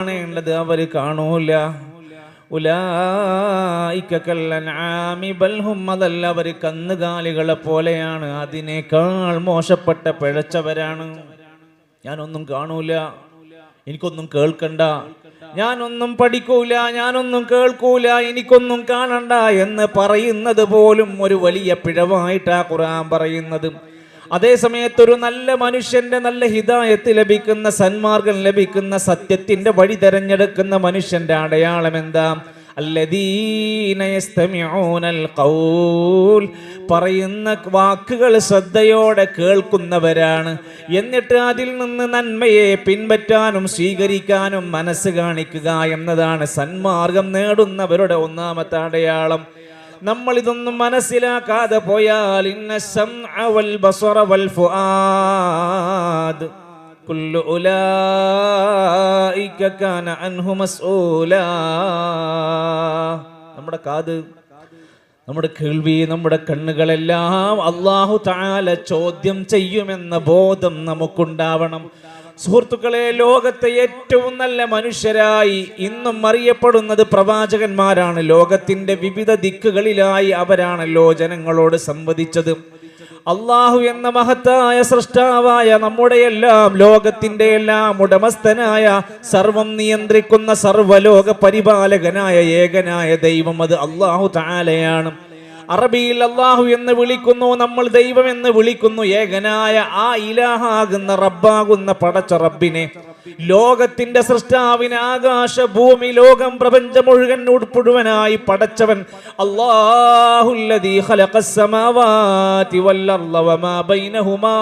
കാണേണ്ടത് അവർ കാണൂല. ഉലൈക കൽഅൻആമി ബൽ ഹും അദല്ല, അവർ കന്നുകാലികളെ പോലെയാണ്, അതിനേക്കാൾ മോശപ്പെട്ട പിഴച്ചവരാണ്. ഞാനൊന്നും കാണൂല, എനിക്കൊന്നും കേൾക്കണ്ട, ഞാനൊന്നും പഠിക്കൂല, ഞാനൊന്നും കേൾക്കൂല, എനിക്കൊന്നും കാണണ്ട എന്ന് പറയുന്നത് പോലും ഒരു വലിയ പിഴവായിട്ടാ ഖുർആൻ പറയുന്നത്. അതേ സമയത്ത് ഒരു നല്ല മനുഷ്യന്റെ നല്ല ഹിദായത്ത് ലഭിക്കുന്ന, സന്മാർഗം ലഭിക്കുന്ന, സത്യത്തിന്റെ വഴി തെരഞ്ഞെടുക്കുന്ന മനുഷ്യന്റെ അടയാളം എന്താ? അല്ലദീന യസ്തമിഊനൽ ഖൗൽ, പറയുന്ന വാക്കുകൾ ശ്രദ്ധയോടെ കേൾക്കുന്നവരാണ്, എന്നിട്ട് അതിൽ നിന്ന് നന്മയെ പിൻപറ്റാനും സ്വീകരിക്കാനും മനസ്സ് കാണിക്കുക എന്നതാണ് സന്മാർഗം നേടുന്നവരുടെ ഒന്നാമത്തെ അടയാളം. നമ്മൾ ഇതൊന്നും മനസ്സിലാക്കാതെ പോയാൽ ഇന്ന സമഅ വൽ ബസറ വൽ ഫുആദ് കുല്ലു ഉലൈക കാന അൻഹു മസ്ഊലാ, നമ്മുടെ കാത്, നമ്മുടെ കേൾവി, നമ്മുടെ കണ്ണുകളെല്ലാം അല്ലാഹു തആല ചോദ്യം ചെയ്യുമെന്ന ബോധം നമുക്കുണ്ടാവണം. സുഹൃത്തുക്കളെ, ലോകത്തെ ഏറ്റവും നല്ല മനുഷ്യരായി ഇന്നും അറിയപ്പെടുന്നത് പ്രവാചകന്മാരാണ്. ലോകത്തിന്റെ വിവിധ ദിക്കുകളിലായി അവരാണല്ലോ ജനങ്ങളോട് സംവദിച്ചത്. അള്ളാഹു എന്ന മഹത്തായ സൃഷ്ടാവായ നമ്മുടെ എല്ലാം ലോകത്തിന്റെ എല്ലാം ഉടമസ്ഥനായ, സർവം നിയന്ത്രിക്കുന്ന, സർവലോക പരിപാലകനായ ഏകനായ ദൈവം അത് അള്ളാഹു തആലയാണ്. അറബിയിൽ അള്ളാഹു എന്ന് വിളിക്കുന്നു, നമ്മൾ ദൈവം എന്ന് വിളിക്കുന്നു ഏകനായ ആ ഇലാഹാകുന്ന റബ്ബാകുന്ന പടച്ച റബ്ബിനെ, ലോകത്തിന്റെ സൃഷ്ടാവിനെ, ആകാശ ഭൂമി ലോകം പ്രപഞ്ചം മുഴുവനായി പടച്ചവൻ അല്ലാഹുല്ലദീ ഖലഖസ് സമാവാതി വൽ അർള വമാ ബൈനഹുമാ.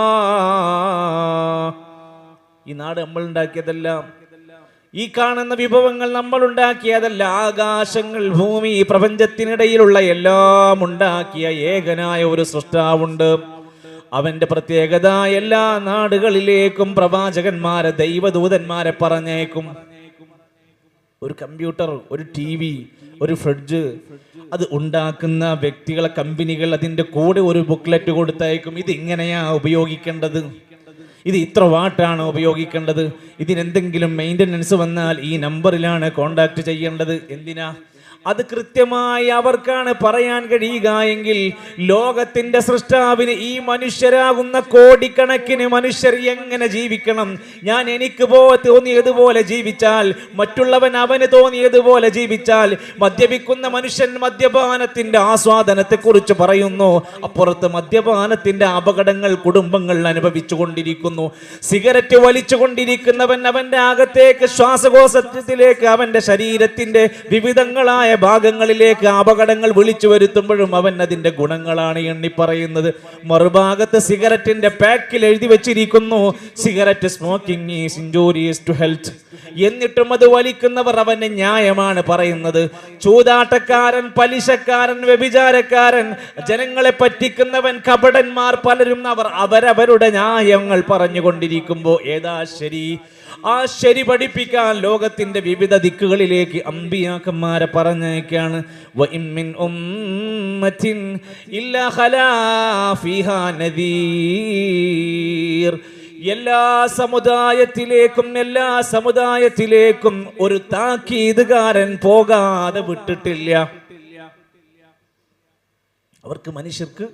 ഈ നാട് നമ്മൾ ഉണ്ടാക്കിയതല്ല, ഈ കാണുന്ന വിഭവങ്ങൾ നമ്മൾ ഉണ്ടാക്കിയതല്ല. ആകാശങ്ങൾ, ഭൂമി, പ്രപഞ്ചത്തിനിടയിലുള്ള എല്ലാം ഉണ്ടാക്കിയ ഏകനായ ഒരു സൃഷ്ടാവുണ്ട്. അവന്റെ പ്രത്യേകത, എല്ലാ നാടുകളിലേക്കും പ്രവാചകന്മാരെ, ദൈവദൂതന്മാരെ പറഞ്ഞേക്കും. ഒരു കമ്പ്യൂട്ടർ, ഒരു TV, ഒരു ഫ്രിഡ്ജ്, അത് ഉണ്ടാക്കുന്ന വ്യക്തികളെ, കമ്പനികൾ അതിന്റെ കൂടെ ഒരു ബുക്ക്ലെറ്റ് കൊടുത്തയക്കും. ഇത് ഇങ്ങനെയാ ഉപയോഗിക്കേണ്ടത്, ഇത് ഇത്ര വാട്ടാണ് ഉപയോഗിക്കേണ്ടത്, ഇതിനെന്തെങ്കിലും മെയിൻ്റനൻസ് വന്നാൽ ഈ നമ്പറിലാണ് കോണ്ടാക്ട് ചെയ്യേണ്ടത്. എന്തിനാ? അത് കൃത്യമായി അവർക്കാണ് പറയാൻ കഴിയുക എങ്കിൽ ലോകത്തിന്റെ സൃഷ്ടാവിന് ഈ മനുഷ്യരാകുന്ന കോടിക്കണക്കിന് മനുഷ്യർ എങ്ങനെ ജീവിക്കണം, ഞാൻ എനിക്ക് തോന്നിയതുപോലെ ജീവിച്ചാൽ, മറ്റുള്ളവൻ അവന് തോന്നിയതുപോലെ ജീവിച്ചാൽ, മദ്യപിക്കുന്ന മനുഷ്യൻ മദ്യപാനത്തിന്റെ ആസ്വാദനത്തെ കുറിച്ച് പറയുന്നു, അപ്പുറത്ത് മദ്യപാനത്തിന്റെ അപകടങ്ങൾ കുടുംബങ്ങൾ അനുഭവിച്ചു കൊണ്ടിരിക്കുന്നു. സിഗരറ്റ് വലിച്ചു കൊണ്ടിരിക്കുന്നവൻ അവന്റെ അകത്തേക്ക്, ശ്വാസകോശത്തിലേക്ക്, അവന്റെ ശരീരത്തിന്റെ വിവിധങ്ങളായ ഭാഗങ്ങളിലേക്ക് അപകടങ്ങൾ വിളിച്ചു വരുത്തുമ്പോഴും അവൻ അതിന്റെ ഗുണങ്ങളാണ് എണ്ണി പറയുന്നത്. മറുഭാഗത്ത് സിഗരറ്റിന്റെ പാക്കിൽ എഴുതി വെച്ചിരിക്കുന്നു, cigarette smoking is injurious to health. എന്നിട്ടും അത് വലിക്കുന്നവർ അവന്റെ ന്യായമാണ് പറയുന്നത്. ചൂതാട്ടക്കാരൻ, പലിശക്കാരൻ, വ്യഭിചാരക്കാരൻ, ജനങ്ങളെ പറ്റിക്കുന്നവൻ, കപടന്മാർ പലരും അവരവരുടെ ന്യായങ്ങൾ പറഞ്ഞുകൊണ്ടിരിക്കുമ്പോ ഏതാ ശരി? ആ ശരി പഠിപ്പിക്കാൻ ലോകത്തിന്റെ വിവിധ ദിക്കുകളിലേക്ക് അമ്പിയാക്കന്മാരെ പറഞ്ഞേക്കാണ്. വഇമ്മിൻ ഉമ്മത്തിൻ ഇല്ലാ ഖലാ ഫീഹാ നദീർ. എല്ലാ സമുദായത്തിലേക്കും ഒരു താക്കീതുകാരൻ പോകാതെ വിട്ടിട്ടില്ല. അവർക്ക്, മനുഷ്യർക്ക്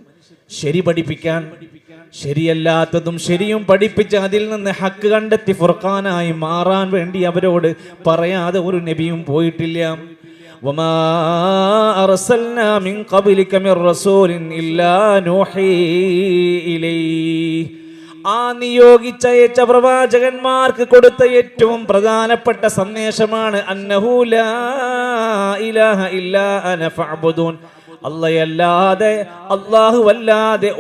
ശരി പഠിപ്പിക്കാൻ, ശരിയല്ലാത്തതും ശരിയും പഠിപ്പിച്ച് അതിൽ നിന്ന് ഹക്ക് കണ്ടെത്തി ഫുർഖാനായി മാറാൻ വേണ്ടി അവരോട് പറയാതെ ഒരു നബിയും പോയിട്ടില്ല. വമാ അർസൽനാ മിൻ ഖബ്ലിക മിർ റസൂലിൻ ഇല്ലാ നൂഹി ഇലൈഹി. ആ നിയോഗിച്ചയച്ച പ്രവാചകന്മാർക്ക് കൊടുത്ത ഏറ്റവും പ്രധാനപ്പെട്ട സന്ദേശമാണ് അന്നഹു ലാ ഇലാഹ ഇല്ലാ അന ഫഅ്ബുദൂൻ. അല്ലാഹുവല്ലാതെ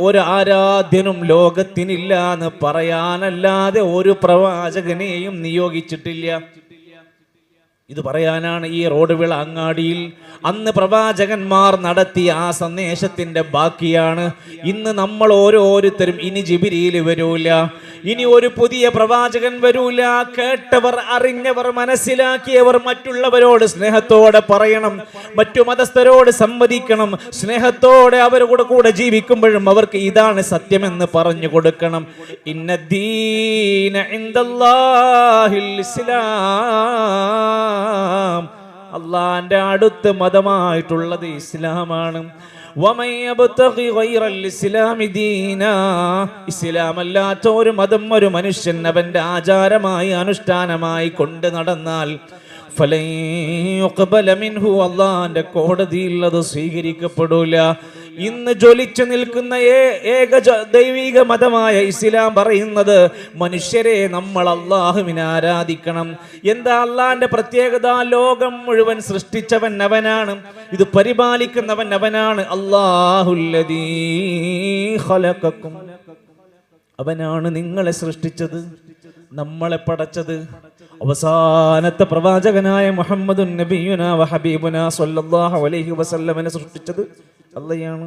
ഒരു ആരാധ്യനും ലോകത്തിനില്ല എന്ന് പറയാനല്ലാതെ ഒരു പ്രവാചകനെയും നിയോഗിച്ചിട്ടില്ല. ഇത് പറയാനാണ് ഈ റോഡ് വിള അങ്ങാടിയിൽ അന്ന് പ്രവാചകന്മാർ നടത്തിയ ആ സന്ദേശത്തിന്റെ ബാക്കിയാണ് ഇന്ന് നമ്മൾ ഓരോരുത്തരും. ഇനി ജിബ്രീൽ വരൂല, ഇനി ഒരു പുതിയ പ്രവാചകൻ വരൂല. കേട്ടവർ, അറിഞ്ഞവർ, മനസ്സിലാക്കിയവർ മറ്റുള്ളവരോട് സ്നേഹത്തോടെ പറയണം, മറ്റു മതസ്ഥരോട് സംവദിക്കണം, സ്നേഹത്തോടെ അവരുടെ കൂടെ ജീവിക്കുമ്പോഴും അവർക്ക് ഇതാണ് സത്യമെന്ന് പറഞ്ഞു കൊടുക്കണം. ഇന്നദ്ദീന ഇൻദല്ലാഹിൽ ഇസ്ലാം, അള്ളാന്റെ അടുത്ത മതമായിട്ടുള്ളത് ഇസ്ലാമാണ്. ഇസ്ലാം അല്ലാത്ത ഒരു മതം ഒരു മനുഷ്യൻ അവന്റെ ആചാരമായി അനുഷ്ഠാനമായി കൊണ്ട് നടന്നാൽ അള്ളാന്റെ കോടതിയിൽ അത് സ്വീകരിക്കപ്പെടൂല. ഇന്ന് ജ്വലിച്ചു നിൽക്കുന്ന ഏക ദൈവിക മതമായ ഇസ്ലാം പറയുന്നത് മനുഷ്യരെ നമ്മൾ അള്ളാഹുവിനെ ആരാധിക്കണം. എന്താ അള്ളാന്റെ പ്രത്യേകത? ലോകം മുഴുവൻ സൃഷ്ടിച്ചവൻ അവനാണ്, ഇത് പരിപാലിക്കുന്നവൻ അവനാണ്. അല്ലാഹുല്ലദീ ഖലഖക്കും, അവനാണ് നിങ്ങളെ സൃഷ്ടിച്ചത്, നമ്മളെ പടച്ചത്. അവസാനത്തെ പ്രവാചകനായ മുഹമ്മദുൻ നബിയുനാ വഹബീബുനാ സ്വല്ലല്ലാഹു അലൈഹി വസല്ലമനെ സൃഷ്ടിച്ചത് അള്ളയാണ്.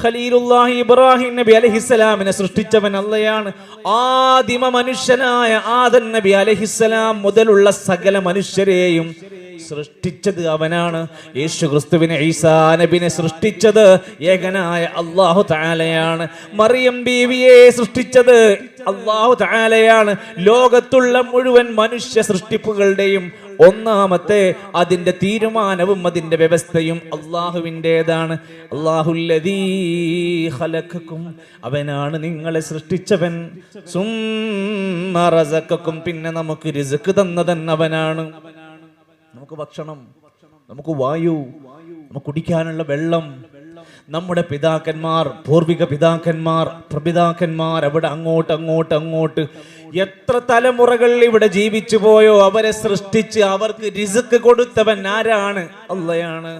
ഖലീലുല്ലാഹി ഇബ്രാഹിം നബി അലൈഹിസ്സലാമിനെ സൃഷ്ടിച്ചവൻ അള്ളയാണ്. ആദിമ മനുഷ്യനായ ആദം നബി അലൈഹിസ്സലാം മുതലുള്ള സകല മനുഷ്യരെയും സൃഷ്ടിച്ചത് അവനാണ്. യേശു ക്രിസ്തുവിനെ, ഈസാ നബിനെ സൃഷ്ടിച്ചത് ഏകനായ അല്ലാഹു തആലയാണ്. മറിയം ബീവിയെ സൃഷ്ടിച്ചത് അല്ലാഹു തആലയാണ്. ലോകത്തുള്ള മുഴുവൻ മനുഷ്യ സൃഷ്ടിപ്പുകളുടെയും ഒന്നാമത്തെ അതിന്റെ തീരുമാനവും അതിന്റെ വ്യവസ്ഥയും അള്ളാഹുവിൻ്റെതാണ്. അല്ലാഹുല്ലദീ ഖലഖക്കും, അവനാണ് നിങ്ങളെ സൃഷ്ടിച്ചവൻ. സുമ്മ റസഖക്കും, പിന്നെ നമുക്ക് റിസ്ക് തന്നതൻ അവനാണ്. നമുക്ക് ഭക്ഷണം, നമുക്ക് വായു, നമുക്ക് കുടിക്കാനുള്ള വെള്ളം. നമ്മുടെ പിതാക്കന്മാർ, പൂർവിക പിതാക്കന്മാർ, പ്രപിതാക്കന്മാർ അവിടെ അങ്ങോട്ട് എത്ര തലമുറകൾ ഇവിടെ ജീവിച്ചു പോയോ അവരെ സൃഷ്ടിച്ച് അവർക്ക് റിസ്ക് കൊടുത്തവൻ ആരാണ്? അള്ളയാണ്.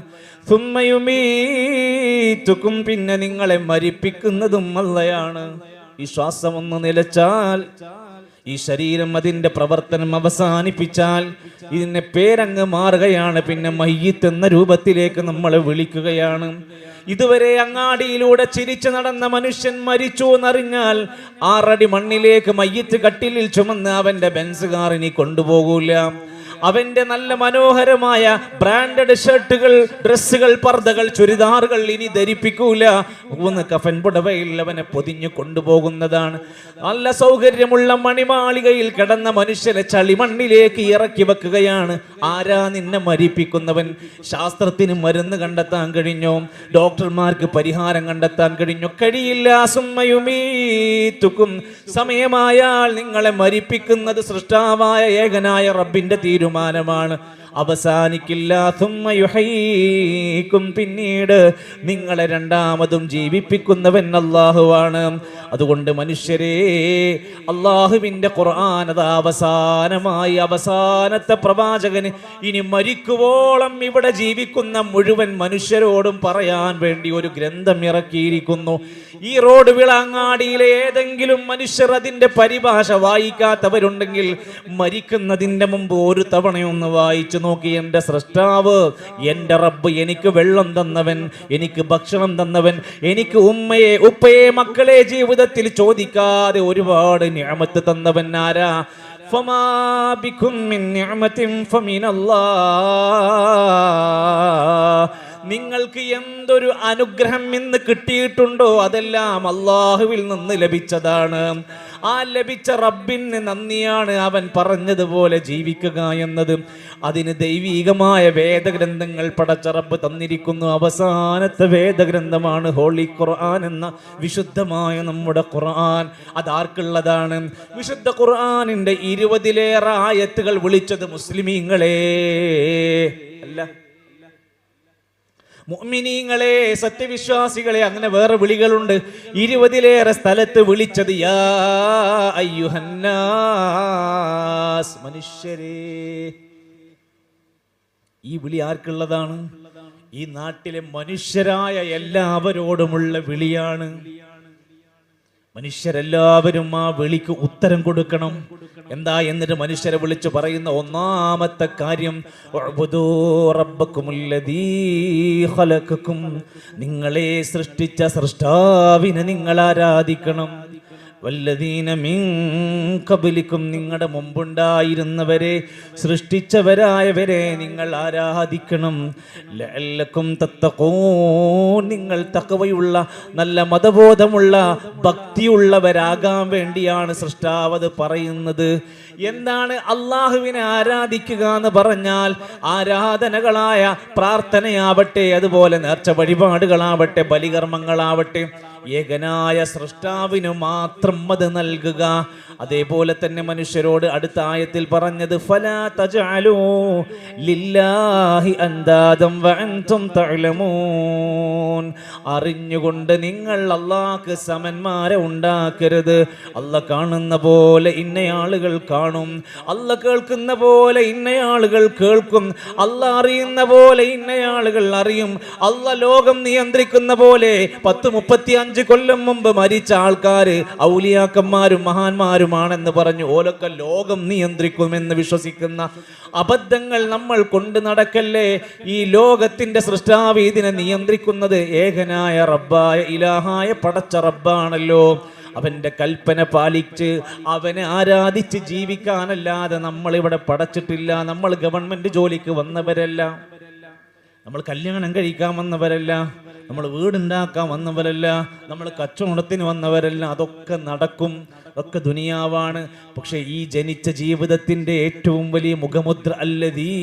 സുമ്മയുമീതുക്കും, പിന്നെ നിങ്ങളെ മരിപ്പിക്കുന്നതും അള്ളയാണ്. ഈ ശ്വാസം ഒന്ന് നിലച്ചാൽ, ഈ ശരീരം അതിന്റെ പ്രവർത്തനം അവസാനിപ്പിച്ചാൽ ഇതിന്റെ പേരങ്ങ് മാറുകയാണ്. പിന്നെ മയ്യിത്ത് എന്ന രൂപത്തിലേക്ക് നമ്മളെ വിളിക്കുകയാണ്. ഇതുവരെ അങ്ങാടിയിലൂടെ ചിരിച്ചു നടന്ന മനുഷ്യൻ മരിച്ചു എന്നറിഞ്ഞാൽ 6 അടി മണ്ണിലേക്ക് മയ്യിത്ത് കട്ടിലിൽ ചുമന്ന് അവന്റെ ബെൻസ് കാറിനി കൊണ്ടുപോകൂല. അവന്റെ നല്ല മനോഹരമായ ബ്രാൻഡഡ് ഷർട്ടുകൾ, ഡ്രസ്സുകൾ, പർദ്ദകൾ, ചുരിദാറുകൾ ഇനി ധരിപ്പിക്കൂല. ഒന്ന് കഫൻ പുടവയിൽ അവനെ പൊതിഞ്ഞു കൊണ്ടുപോകുന്നതാണ്. നല്ല സൗകര്യമുള്ള മണിമാളികയിൽ കിടന്ന മനുഷ്യനെ ചളിമണ്ണിലേക്ക് ഇറക്കി വെക്കുകയാണ്. ആരാ നിന്നെ മരിപ്പിക്കുന്നവൻ? ശാസ്ത്രത്തിന് മരുന്ന് കണ്ടെത്താൻ കഴിഞ്ഞോ? ഡോക്ടർമാർക്ക് പരിഹാരം കണ്ടെത്താൻ കഴിഞ്ഞോ? കഴിയില്ല. സുമ്മയുമീതുക്കും, സമയമായാൽ നിങ്ങളെ മരിപ്പിക്കുന്നത് സൃഷ്ടാവായ ഏകനായ റബ്ബിന്റെ തീരുമാനമാണ്. അവസാനിക്കില്ല. സുമ്മ യുഹയ്യിക്കും, പിന്നീട് നിങ്ങളെ രണ്ടാമതും ജീവിപ്പിക്കുന്നവൻ അല്ലാഹുവാണ്. അതുകൊണ്ട് മനുഷ്യരെ, അല്ലാഹുവിന്റെ ഖുർആൻ അത് അവസാനമായി അവസാനത്തെ പ്രവാചകന് ഇനി മരിക്കുവോളം ഇവിടെ ജീവിക്കുന്ന മുഴുവൻ മനുഷ്യരോടും പറയാൻ വേണ്ടി ഒരു ഗ്രന്ഥം ഇറക്കിയിരിക്കുന്നു. ഈ റോഡ് വിളങ്ങാടിയിലെ ഏതെങ്കിലും മനുഷ്യർ അതിന്റെ പരിഭാഷ വായിക്കാത്തവരുണ്ടെങ്കിൽ മരിക്കുന്നതിന്റെ മുമ്പ് ഒരു തവണയൊന്ന് വായിച്ചു നോക്കി. എൻ്റെ സ്രഷ്ടാവ്, എൻ്റെ റബ്ബ് എനിക്ക് വെള്ളം തന്നവൻ, എനിക്ക് ഭക്ഷണം തന്നവൻ, എനിക്ക് ഉപ്പയെ മക്കളെ ജീവിതത്തിൽ ചോദിക്കാതെ ഒരുപാട് നിഅമത്ത് തന്നവൻ ആരാ? ഫമാ ബികും മിൻ നിഅമത്തിൻ ഫമിനല്ലാഹ്, നിങ്ങൾക്ക് എന്തൊരു അനുഗ്രഹം ഇന്ന് കിട്ടിയിട്ടുണ്ടോ അതെല്ലാം അല്ലാഹുവിൽ നിന്ന് ലഭിച്ചതാണ്. ആ ലഭിച്ച റബ്ബിന് നന്ദിയാണ് അവൻ പറഞ്ഞതുപോലെ ജീവിക്കുക എന്നത്. അതിന് ദൈവീകമായ വേദഗ്രന്ഥങ്ങൾ പടച്ച റബ്ബ് തന്നിരിക്കുന്നു. അവസാനത്തെ വേദഗ്രന്ഥമാണ് ഹോളി ഖുർആൻ എന്ന വിശുദ്ധമായ നമ്മുടെ ഖുർആൻ. അതാർക്കുള്ളതാണ്? വിശുദ്ധ ഖുർആനിന്റെ 20-ലേറെ ആയത്തുകൾ വിളിച്ചത് മുസ്ലിമീങ്ങളെ അല്ല, മുഅ്മിനീങ്ങളെ, സത്യവിശ്വാസികളെ. അങ്ങനെ വേറെ വിളികളുണ്ട്. 20-ലേറെ സ്ഥലത്ത് വിളിച്ചത് യാ അയ്യുഹന്നാസ്, മനുഷ്യരേ. ഈ വിളി ആർക്കുള്ളതാണ്? ഈ നാട്ടിലെ മനുഷ്യരായ എല്ലാവരോടുമുള്ള വിളിയാണ്. മനുഷ്യരെല്ലാവരും ആ വിളിക്ക് ഉത്തരം കൊടുക്കണം. എന്താ? എന്നിട്ട് മനുഷ്യരെ വിളിച്ചു പറയുന്ന ഒന്നാമത്തെ കാര്യം, ഉഅ്ബുദൂ റബ്ബക്കുമുല്ലദീ ഖലഖക്കും, നിങ്ങളെ സൃഷ്ടിച്ച സൃഷ്ടാവിനെ നിങ്ങൾ ആരാധിക്കണം. വല്ലദീന മിൻ ഖബ്ലിക്കും, നിങ്ങളുടെ മുമ്പുണ്ടായിരുന്നവരെ സൃഷ്ടിച്ചവരായവരെ നിങ്ങൾ ആരാധിക്കണം. ലഅല്ലക്കും തത്തഖൂൻ, നിങ്ങൾ തഖ്വയുള്ള നല്ല മതബോധമുള്ള ഭക്തിയുള്ളവരാകാൻ വേണ്ടിയാണ് സൃഷ്ടാവത് പറയുന്നത്. എന്താണ് അള്ളാഹുവിനെ ആരാധിക്കുക എന്ന് പറഞ്ഞാൽ? ആരാധനകളായ പ്രാർത്ഥനയാവട്ടെ, അതുപോലെ നേർച്ച വഴിപാടുകളാവട്ടെ, ബലികർമ്മങ്ങളാവട്ടെ, ഏകനായ സൃഷ്ടാവിന് മാത്രം അത് നൽകുക. അതേപോലെ തന്നെ മനുഷ്യരോട് അടുത്ത ആയത്തിൽ പറഞ്ഞത്, ഫലാ തജഅലൂ ലില്ലാഹി അൻദാദം വഅൻതും തഅലമൂൻ, അറിഞ്ഞുകൊണ്ട് നിങ്ങൾ അല്ലാഹ്ക്ക് സമന്മാരെ ഉണ്ടാക്കരുത്. അല്ലാഹ് കാണുന്ന പോലെ ഇന്നയാളുകൾ കാണും, അല്ലാഹ് കേൾക്കുന്ന പോലെ ഇന്നയാളുകൾ കേൾക്കും, അല്ലാഹ് അറിയുന്ന പോലെ ഇന്നയാളുകൾ അറിയും. അല്ലാഹ് ലോകം നിയന്ത്രിക്കുന്ന പോലെ 10-35 കൊല്ലം മുമ്പ് മരിച്ച ആൾക്കാര് ഔലിയാക്കന്മാരും മഹാന്മാരുമാണെന്ന് പറഞ്ഞു ഓലൊക്കെ ലോകം നിയന്ത്രിക്കുമെന്ന് വിശ്വസിക്കുന്ന അബദ്ധങ്ങൾ നമ്മൾ കൊണ്ട് നടക്കല്ലേ. ഈ ലോകത്തിന്റെ സൃഷ്ടാവ് ഇതിനെ നിയന്ത്രിക്കുന്നത് ഏകനായ റബ്ബായ ഇലാഹായ പടച്ച റബ്ബാണല്ലോ. അവന്റെ കൽപ്പന പാലിച്ച് അവനെ ആരാധിച്ച് ജീവിക്കാനല്ലാതെ നമ്മളിവിടെ പടച്ചിട്ടില്ല. നമ്മൾ ഗവൺമെന്റ് ജോലിക്ക് വന്നവരല്ല, നമ്മൾ കല്യാണം കഴിക്കാൻ വന്നവരല്ല, നമ്മൾ വീടുണ്ടാക്കാൻ വന്നവരല്ല, നമ്മൾ കച്ചവടത്തിന് വന്നവരല്ല. അതൊക്കെ നടക്കും, അതൊക്കെ ദുനിയാവാണ്. പക്ഷെ ഈ ജനിച്ച ജീവിതത്തിന്റെ ഏറ്റവും വലിയ മുഖമുദ്ര അല്ലദീ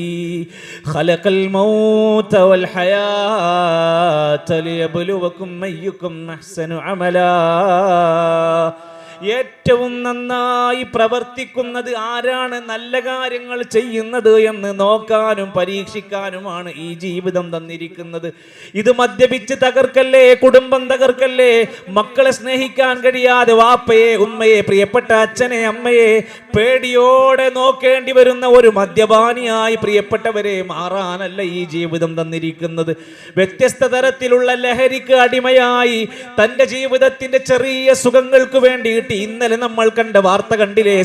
ഖലഖൽ മൗത വൽ ഹയാത ലിയബ്ലുവകും അയ്യുകും അഹ്സനു അമലാ, ഏറ്റവും നന്നായി പ്രവർത്തിക്കുന്നത് ആരാണ്, നല്ല കാര്യങ്ങൾ ചെയ്യുന്നത് എന്ന് നോക്കാനും പരീക്ഷിക്കാനുമാണ് ഈ ജീവിതം തന്നിരിക്കുന്നത്. ഇത് മദ്യപിച്ച് തകർക്കല്ലേ, കുടുംബം തകർക്കല്ലേ, മക്കളെ സ്നേഹിക്കാൻ കഴിയാതെ വാപ്പയെ ഉമ്മയെ പ്രിയപ്പെട്ട അച്ഛനെ അമ്മയെ പേടിയോടെ നോക്കേണ്ടി വരുന്ന ഒരു മദ്യപാനിയായി പ്രിയപ്പെട്ടവരെ മാറാനല്ല ഈ ജീവിതം തന്നിരിക്കുന്നത്. വ്യത്യസ്ത തരത്തിലുള്ള ലഹരിക്ക് അടിമയായി തൻ്റെ ജീവിതത്തിന്റെ ചെറിയ സുഖങ്ങൾക്ക് വേണ്ടിയിട്ട് ഇന്നലെ നമ്മൾ കണ്ട വാർത്ത കണ്ടില്ലേ?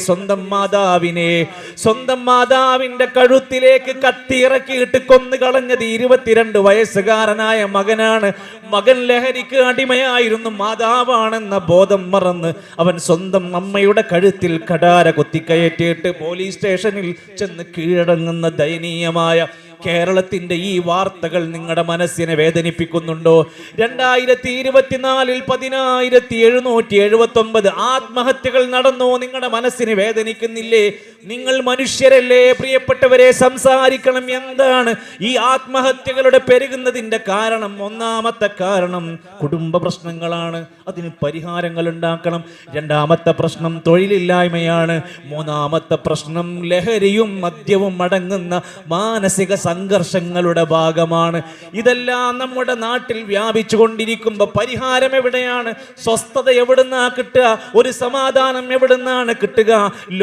സ്വന്തം മാതാവിന്റെ കഴുത്തിലേക്ക് കത്തിയിറക്കിയിട്ട് കൊന്നു കളഞ്ഞത് 22 വയസ്സുകാരനായ മകനാണ്. മകൻ ലഹരിക്ക് അടിമയായിരുന്നു, മാതാവാണെന്ന ബോധം മറന്ന് അവൻ സ്വന്തം അമ്മയുടെ കഴുത്തിൽ കടാര കുത്തിക്കയറ്റിയിട്ട് പോലീസ് സ്റ്റേഷനിൽ ചെന്ന് കീഴടങ്ങുന്ന ദയനീയമായ കേരളത്തിന്റെ ഈ വാർത്തകൾ നിങ്ങളുടെ മനസ്സിനെ വേദനിപ്പിക്കുന്നുണ്ടോ? 2024 10,779 ആത്മഹത്യകൾ നടന്നോ? നിങ്ങളുടെ മനസ്സിന് വേദനിക്കുന്നില്ലേ? നിങ്ങൾ മനുഷ്യരല്ലേ പ്രിയപ്പെട്ടവരെ? സംസാരിക്കണം. എന്താണ് ഈ ആത്മഹത്യകളുടെ പെരുകുന്നതിന്റെ കാരണം? ഒന്നാമത്തെ കാരണം കുടുംബ പ്രശ്നങ്ങളാണ്, അതിന് പരിഹാരങ്ങൾ ഉണ്ടാക്കണം. രണ്ടാമത്തെ പ്രശ്നം തൊഴിലില്ലായ്മയാണ്. മൂന്നാമത്തെ പ്രശ്നം ലഹരിയും മദ്യവും അടങ്ങുന്ന മാനസിക സംഘർഷങ്ങളുടെ ഭാഗമാണ്. ഇതെല്ലാം നമ്മുടെ നാട്ടിൽ വ്യാപിച്ചു കൊണ്ടിരിക്കുമ്പോൾ പരിഹാരം എവിടെയാണ്? സ്വസ്ഥത എവിടുന്നാ കിട്ടുക? ഒരു സമാധാനം എവിടുന്നാണ് കിട്ടുക?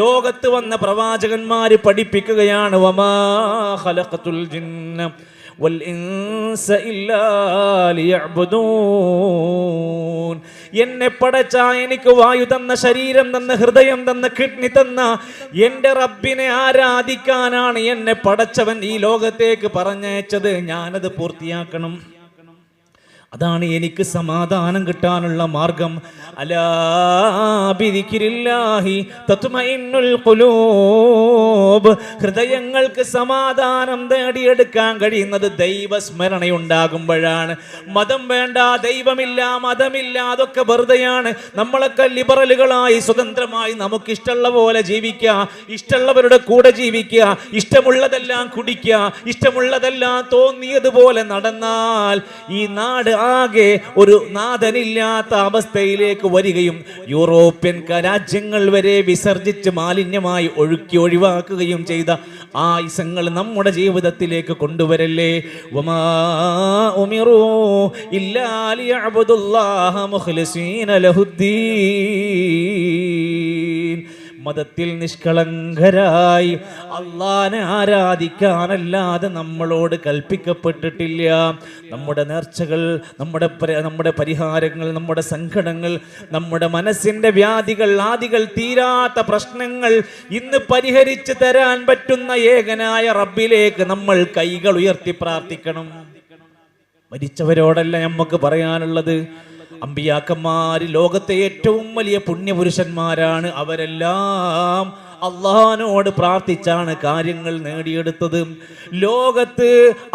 ലോകത്ത് വന്ന പ്രവാചകന്മാര് പഠിപ്പിക്കുകയാണ്, വമാ ഖലഖതുൽ ജിന്ന വൽ ഇൻസ ഇല്ലാ ലിയഅ്ബുദൂൻ, എന്നെ പടച്ച, എനിക്ക് വായു തന്ന, ശരീരം തന്ന, ഹൃദയം തന്ന, കിഡ്നി തന്ന എൻ്റെ റബ്ബിനെ ആരാധിക്കാനാണ് എന്നെ പടച്ചവൻ ഈ ലോകത്തേക്ക് പറഞ്ഞയച്ചത്. ഞാനത് പൂർത്തിയാക്കണം. അതാണ് എനിക്ക് സമാധാനം കിട്ടാനുള്ള മാർഗം. അലാ ബിദിക്രില്ലാഹി തത്മഇന്നുൽ ഖുലൂബ്, ഹൃദയങ്ങൾക്ക് സമാധാനം നേടിയെടുക്കാൻ കഴിയുന്നത് ദൈവസ്മരണയുണ്ടാകുമ്പോഴാണ്. മതം വേണ്ട, ദൈവമില്ല, മതമില്ല, അതൊക്കെ വെറുതെയാണ്. നമ്മളൊക്കെ ലിബറലുകളായി സ്വതന്ത്രമായി നമുക്കിഷ്ടമുള്ള പോലെ ജീവിക്കുക, ഇഷ്ടമുള്ളവരുടെ കൂടെ ജീവിക്കുക, ഇഷ്ടമുള്ളതെല്ലാം കുടിക്കുക, ഇഷ്ടമുള്ളതെല്ലാം തോന്നിയതുപോലെ നടന്നാൽ ഈ നാട് ആകെ ഒരു നാഥനില്ലാത്ത അവസ്ഥയിലേക്ക് വരികയും യൂറോപ്യൻ രാജ്യങ്ങൾ വരെ വിസർജിച്ച് മാലിന്യമായി ഒഴിവാക്കുകയും ചെയ്ത ആയുസങ്ങൾ നമ്മുടെ ജീവിതത്തിലേക്ക് കൊണ്ടുവരല്ലേ. വമാ ഉമിറൂ ഇല്ലാ ലിയഅ്ബുദുല്ലാഹ മുഖ്ലിസീന ലഹുദ്ദീൻ, മതത്തിൽ നിഷ്കളങ്കരായി അള്ളാനെ ആരാധിക്കാനല്ലാതെ നമ്മളോട് കൽപ്പിക്കപ്പെട്ടിട്ടില്ല. നമ്മുടെ നേർച്ചകൾ, നമ്മുടെ പരിഹാരങ്ങൾ, നമ്മുടെ സങ്കടങ്ങൾ, നമ്മുടെ മനസ്സിന്റെ വ്യാധികൾ, ആദികൾ, തീരാത്ത പ്രശ്നങ്ങൾ ഇന്ന് പരിഹരിച്ചു തരാൻ പറ്റുന്ന ഏകനായ റബ്ബിലേക്ക് നമ്മൾ കൈകൾ ഉയർത്തി പ്രാർത്ഥിക്കണം. മരിച്ചവരോടല്ല നമുക്ക് പറയാനുള്ളത്. അമ്പിയാക്കന്മാര് ലോകത്തെ ഏറ്റവും വലിയ പുണ്യപുരുഷന്മാരാണ്. അവരെല്ലാം അള്ളാഹിനോട് പ്രാർത്ഥിച്ചാണ് കാര്യങ്ങൾ നേടിയെടുത്തത്. ലോകത്ത്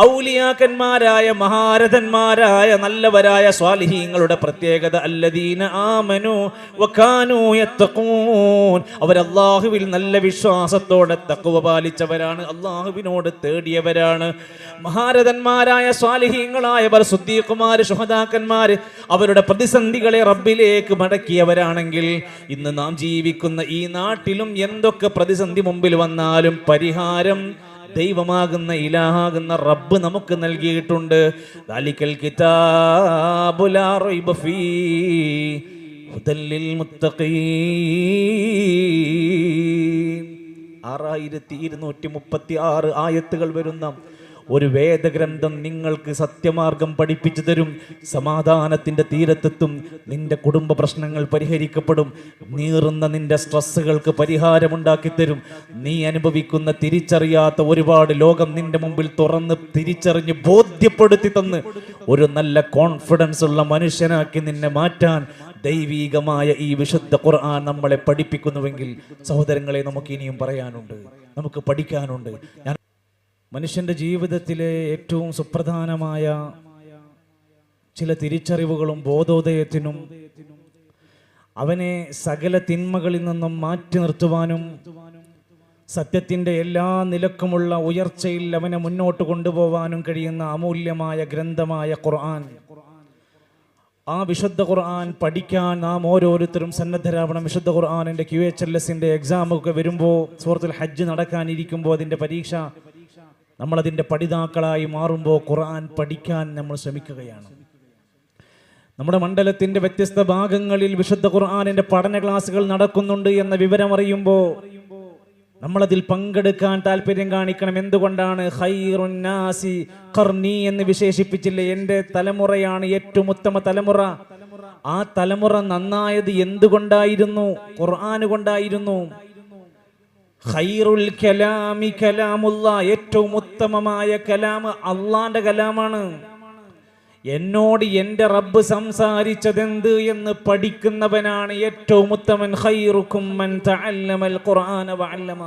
ഔലിയാക്കന്മാരായ മഹാരഥന്മാരായ നല്ലവരായ സ്വാലിഹീങ്ങളുടെ പ്രത്യേകത അല്ലദീന ആമനു വകാനൂ യത്തഖൂൻ, അവർ അള്ളാഹുവിൽ നല്ല വിശ്വാസത്തോടെ തഖ്വ പാലിച്ചവരാണ്, അള്ളാഹുവിനോട് തേടിയവരാണ്. മഹാരഥന്മാരായ സ്വാലിഹീങ്ങളായവർ, സുദ്ദീഖുമാർ, ശുഹദാക്കന്മാർ അവരുടെ പ്രതിസന്ധികളെ റബ്ബിലേക്ക് മടക്കിയവരാണെങ്കിൽ ഇന്ന് നാം ജീവിക്കുന്ന ഈ നാട്ടിലും എന്തൊക്കെ പ്രതിസന്ധി മുമ്പിൽ വന്നാലും പരിഹാരം ദൈവമാകുന്ന ഇലാഹാകുന്ന റബ്ബ് നമുക്ക് നൽകിയിട്ടുണ്ട്. ദാലിക്കൽ കിതാബു ലാ റൈബ ഫീഹി ഹുദൽ ലിൽ മുത്തഖീൻ. 6236 ആയത്തുകൾ വരുന്ന ഒരു വേദഗ്രന്ഥം നിങ്ങൾക്ക് സത്യമാർഗം പഠിപ്പിച്ചു തരും. സമാധാനത്തിന്റെ തീരത്തെത്തും. നിന്റെ കുടുംബ പ്രശ്നങ്ങൾ പരിഹരിക്കപ്പെടും. നീറുന്ന നിന്റെ സ്ട്രെസ്സുകൾക്ക് പരിഹാരമുണ്ടാക്കി തരും. നീ അനുഭവിക്കുന്ന തിരിച്ചറിയാത്ത ഒരുപാട് ലോകം നിന്റെ മുമ്പിൽ തുറന്ന് തിരിച്ചറിഞ്ഞ് ബോധ്യപ്പെടുത്തി തന്ന് ഒരു നല്ല കോൺഫിഡൻസ് ഉള്ള മനുഷ്യനാക്കി നിന്നെ മാറ്റാൻ ദൈവീകമായ ഈ വിശുദ്ധ ഖുർആൻ നമ്മളെ പഠിപ്പിക്കുന്നുവെങ്കിൽ സഹോദരങ്ങളെ, നമുക്ക് ഇനിയും പറയാനുണ്ട്, നമുക്ക് പഠിക്കാനുണ്ട്. മനുഷ്യന്റെ ജീവിതത്തിലെ ഏറ്റവും സുപ്രധാനമായ ചില തിരിച്ചറിവുകളും ബോധോദയത്തിനും അവനെ സകല തിന്മകളിൽ നിന്നും മാറ്റി നിർത്തുവാനും സത്യത്തിൻ്റെ എല്ലാ നിലക്കുമുള്ള ഉയർച്ചയിൽ അവനെ മുന്നോട്ട് കൊണ്ടുപോകാനും കഴിയുന്ന അമൂല്യമായ ഗ്രന്ഥമായ ഖുർആൻ. ആ വിശുദ്ധ ഖുർആൻ പഠിക്കാൻ നാം ഓരോരുത്തരും സന്നദ്ധരാവണം. വിശുദ്ധ ഖുർആനിൻ്റെ QHLSൻ്റെ എക്സാമൊക്കെ വരുമ്പോൾ, സൂറത്തുൽ ഹജ്ജ് നടക്കാനിരിക്കുമ്പോൾ, അതിൻ്റെ പരീക്ഷ നമ്മളതിൻ്റെ പഠിതാക്കളായി മാറുമ്പോൾ ഖുർആൻ പഠിക്കാൻ നമ്മൾ ശ്രമിക്കുകയാണ്. നമ്മുടെ മണ്ഡലത്തിൻ്റെ വ്യത്യസ്ത ഭാഗങ്ങളിൽ വിശുദ്ധ ഖുർആനിൻ്റെ പഠന ക്ലാസ്സുകൾ നടക്കുന്നുണ്ട് എന്ന വിവരം അറിയുമ്പോൾ നമ്മളതിൽ പങ്കെടുക്കാൻ താല്പര്യം കാണിക്കണം. എന്തുകൊണ്ടാണ്? ഖൈറുൻ നാസി ഖർനി എന്ന് വിശേഷിപ്പിച്ചില്ലേ? എൻ്റെ തലമുറയാണ് ഏറ്റവും ഉത്തമ തലമുറ. ആ തലമുറ നന്നായത് എന്തുകൊണ്ടായിരുന്നു? ഖുർആൻ കൊണ്ടായിരുന്നു. ഖൈറുൽ കലാമി കലാമുല്ലാ, ഏറ്റവും ഉത്തമമായ കലാം അള്ളാന്റെ കലാമാണ്. എന്നോട് എൻ്റെ റബ്ബ് സംസാരിച്ചതെന്ത് എന്ന് പഠിക്കുന്നവനാണ് ഏറ്റവും ഉത്തമൻ. ഖൈറുക്കും മൻ തഅല്ലമൽ ഖുർആന വഅല്ലമ.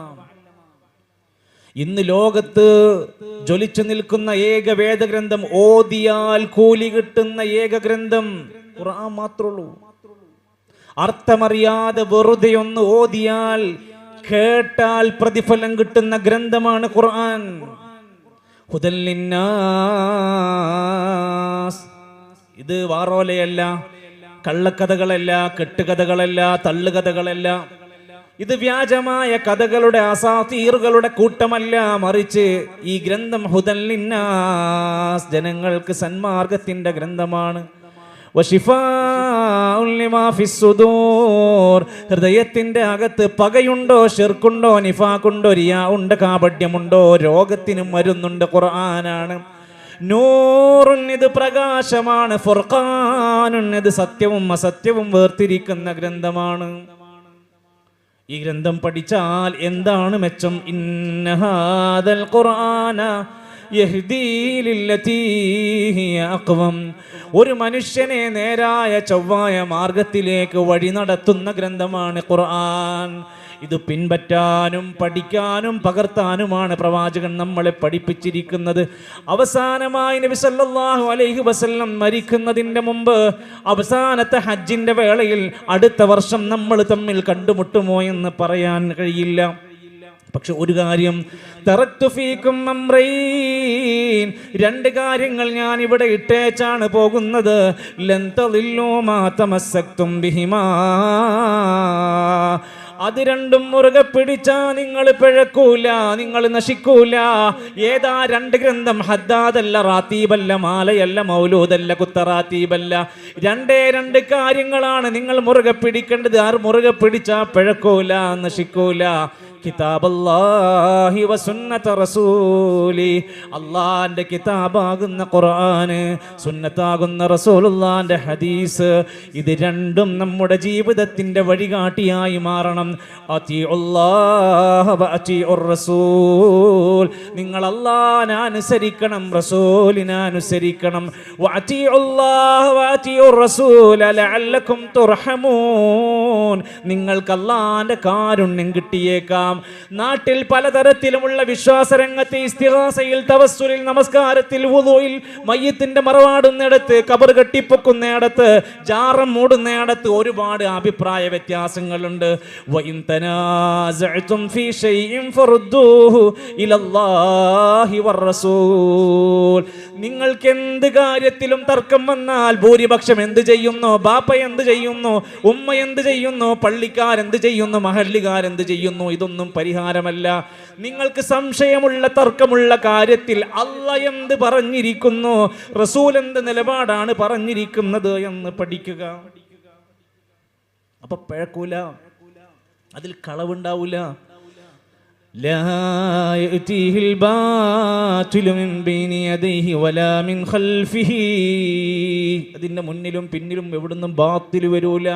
ഇന്ന് ലോകത്ത് ജ്വലിച്ചു നിൽക്കുന്ന ഏക വേദഗ്രന്ഥം, ഓതിയാൽ കൂലി കിട്ടുന്ന ഏക ഗ്രന്ഥം ഖുർആൻ മാത്രമുള്ളൂ. അർത്ഥമറിയാതെ വെറുതെ ഒന്ന് ഓതിയാൽ കേട്ടാൽ പ്രതിഫലം കിട്ടുന്ന ഗ്രന്ഥമാണ് ഖുർആൻ. ഹുദൽ ലിന്നാസ്. ഇത് വാറോലയല്ല, കള്ളക്കഥകളല്ല, കെട്ടുകഥകളല്ല, തള്ളുകഥകളല്ല. ഇത് വ്യാജമായ കഥകളുടെ അസാതീറുകളുടെ കൂട്ടമല്ല, മറിച്ച് ഈ ഗ്രന്ഥം ഹുദൽ ലിന്നാസ്, ജനങ്ങൾക്ക് സന്മാർഗത്തിന്റെ ഗ്രന്ഥമാണ്. ഹൃദയത്തിന്റെ അകത്ത് പകയുണ്ടോ, ഷിർക്കുണ്ടോ, നിഫാഖുണ്ടോ, റിയാ ഉണ്ട്, കാപട്യമുണ്ടോ, രോഗത്തിനും മരുന്നുണ്ട്. ഖുർആനാണ്. നൂറുൻ, ഇത് പ്രകാശമാണ്. ഫുർഖാനുൻ, ഇത് സത്യവും അസത്യവും വേർതിരിക്കുന്ന ഗ്രന്ഥമാണ്. ഈ ഗ്രന്ഥം പഠിച്ചാൽ എന്താണ് മെച്ചം? ഇന്ന ഹാദൽ ഖുർആന യഹ്ദീ ലില്ലതീ ഹിയ അഖ്വം. ഒരു മനുഷ്യനെ നേരായ ചൊവ്വായ മാർഗത്തിലേക്ക് വഴി നടത്തുന്ന ഗ്രന്ഥമാണ് ഖുർആൻ. ഇത് പിൻപറ്റാനും പഠിക്കാനും പകർത്താനുമാണ് പ്രവാചകൻ നമ്മളെ പഠിപ്പിച്ചിരിക്കുന്നത്. അവസാനമായി നബി സല്ലല്ലാഹു അലൈഹി വസല്ലം മരിക്കുന്നതിൻ്റെ മുമ്പ് അവസാനത്തെ ഹജ്ജിന്റെ വേളയിൽ അടുത്ത വർഷം നമ്മൾ തമ്മിൽ കണ്ടുമുട്ടുമോ എന്ന് പറയാൻ കഴിയില്ല. പക്ഷെ ഒരു കാര്യം, തറക്തു ഫീകും അംറൈൻ, രണ്ട് കാര്യങ്ങൾ ഞാൻ ഇവിടെ ഇട്ടേച്ചാണ് പോകുന്നത്. ലൻ തളില്ലൂ മാ തമസ്സക്തും ബിഹിമാ, അത് രണ്ടും മുറുകെ പിടിച്ചാ നിങ്ങൾ പിഴക്കൂല, നിങ്ങൾ നശിക്കൂല. ഏതാ രണ്ട് ഗ്രന്ഥം? ഹദ്ദാദല്ല, റാത്തീബല്ല, മാലയല്ല, മൗലൂദല്ല, കുത്തറാത്തീബല്ല. രണ്ട് കാര്യങ്ങളാണ് നിങ്ങൾ മുറുകെ പിടിക്കേണ്ടത്. ആർ മുറുകെ പിടിച്ചാ പിഴക്കൂല, നശിക്കൂല. കിതാബല്ലാഹി വസുന്നത റസൂലി, അല്ലാഹുവിന്റെ കിതാബാകുന്ന ഖുർആൻ, സുന്നത്താകുന്ന റസൂലുള്ളാഹിന്റെ ഹദീസ്, ഇത് രണ്ടും നമ്മുടെ ജീവിതത്തിന്റെ വഴികാട്ടിയായി മാറണം. അത്തിഉല്ലാഹ വഅത്തിഉർ റസൂൽ, നിങ്ങൾ അല്ലാഹുവിനെ അനുസരിക്കണം, റസൂലിനെ അനുസരിക്കണം. വഅത്തിഉല്ലാഹ വഅത്തിഉർ റസൂല ലഅല്ലകും തുർഹമൂൻ, നിങ്ങൾക്ക് അല്ലാഹുവിന്റെ കാരുണ്യം കിട്ടിയേക്കാം. നാട്ടിൽ പലതരത്തിലുമുള്ള വിശ്വാസരംഗത്ത്, ഇസ്തിഗാസയിൽ, തവസ്സുലിൽ, നമസ്കാരത്തിൽ, വുളൂയിൽ, മയ്യിത്തിന്റെ മറവാടുന്നിടത്ത്, ഖബർ കെട്ടിപ്പൊക്കുന്നിടത്ത്, ജാറം മൂടുന്നിടത്ത് ഒരുപാട് അഭിപ്രായ വ്യത്യാസങ്ങളുണ്ട്. വഇൻ തനാസഅതും ഫീ ശൈഇൻ ഫറുദ്ദൂഹു ഇലല്ലാഹി വറസൂൽ, നിങ്ങൾക്ക് എന്ത് കാര്യത്തിലും തർക്കം വന്നാൽ ഭൂരിപക്ഷം എന്ത് ചെയ്യുന്നു? ബാപ്പ എന്ത് ചെയ്യുന്നു? ഉമ്മ എന്ത് ചെയ്യുന്നു? പള്ളിക്കാരെന്ത് ചെയ്യുന്നു? മഹല്ലുകാരെന്ത് ചെയ്യുന്നു? ഇതൊന്നും പരിഹാരമല്ല. നിങ്ങൾക്ക് സംശയമുള്ള തർക്കമുള്ള കാര്യത്തിൽ അല്ലാഹ് എന്ത് പറഞ്ഞിരിക്കുന്നു, റസൂൽ എന്ത് നിലപാടാണ് പറഞ്ഞിരിക്കുന്നത് എന്ന് പഠിക്കുക. അപ്പൊ പിഴക്കൂല, അതിൽ കളവുണ്ടാവൂല. ലാ യഅതീഹിൽ ബാതിലു മിൻ ബൈനി യദൈഹി വലാ മിൻ ഖൽഫിഹി, അതിന്റെ മുന്നിലും പിന്നിലും എവിടുന്നും ബാത്തിൽ വരൂല.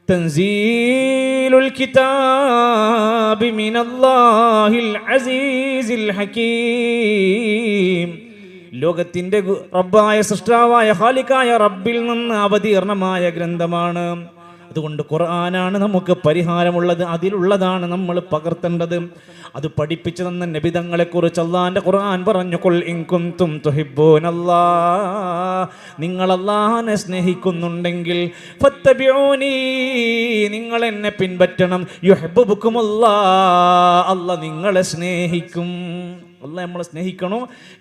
തൻസീലുൽ കിതാബി മിനല്ലാഹിൽ അസീസിൽ ഹകീം, ലോകത്തിന്റെ റബ്ബായ സൃഷ്ടാവായ ഖാലിഖായ റബ്ബിൽ നിന്ന് അവതീർണമായ ഗ്രന്ഥമാണ്. അതുകൊണ്ട് ഖുർആനാണ് നമുക്ക് പരിഹാരമുള്ളത്, അതിലുള്ളതാണ് നമ്മൾ പകർത്തേണ്ടത്. അത് പഠിപ്പിച്ചു തന്ന നബി തങ്ങളെ കുറിച്ച് അല്ലാഹുവിന്റെ ഖുർആൻ പറഞ്ഞു, ഖുൽ ഇൻ കുൻതും തുഹിബ്ബൂനല്ലാഹ്, നിങ്ങൾ അല്ലാഹുവിനെ സ്നേഹിക്കുന്നുണ്ടെങ്കിൽ ഫത്തബിഊനി, നിങ്ങൾ എന്നെ പിൻപറ്റണം. യുഹിബ്ബുകുമുല്ലാഹ്, അല്ലാഹ് നിങ്ങളെ സ്നേഹിക്കും. അല്ലാഹ് നമ്മളെ സ്നേഹിക്കണോ?